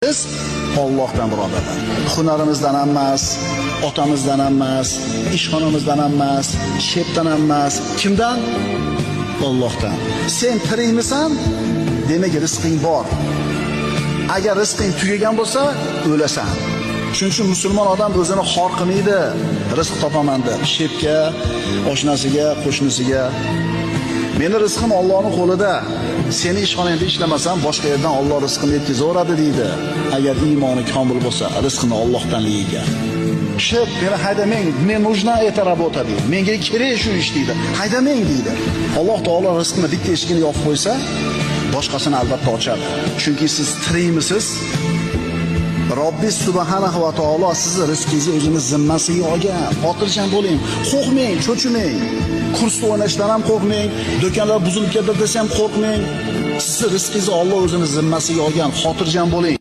Biz Allohdan birodarlar. Hunarimizdan emas, otamizdan emas, ishxonamizdan emas, shepdan emas. Kimdan? Allohdan. Sen tirikmisan? Demak, rizqing bor. Agar rizqing tugagan bo'lsa, o'lasan. Shuning uchun musulmon odam o'zini xor qilmaydi. Rizq topaman deb, shepga, oshnasiga, qo'shnisiga. Meni rizqim Allohning qo'lida. Seni ishxonangda ishlamasam, boshqa yerdan Alloh rizqini yetkazaveradi deydi. Agar iymoni komil bo'lsa, rizqini Allohdan yeydi. Shep, meni haydamang, men нужна эта работа deydi. Menga kerak shu ish deydi. Haydamang deydi. Alloh taolo rizqini bitta eshigini yopib qo'ysa, boshqasini albatta ochadi. Chunki siz tirikmisiz? Robbis subhanahu va taolo sizni rizqingizni o'zini zimmasiga olgan. Xotirjam bo'ling, qo'rqmang, cho'chimang. Kursda o'ynashdan ham qo'rqmang, do'konlar buzilib ketdi desam qo'rqmang. Sizni rizqingizni Alloh o'zini zimmasiga olgan. Xotirjam bo'ling.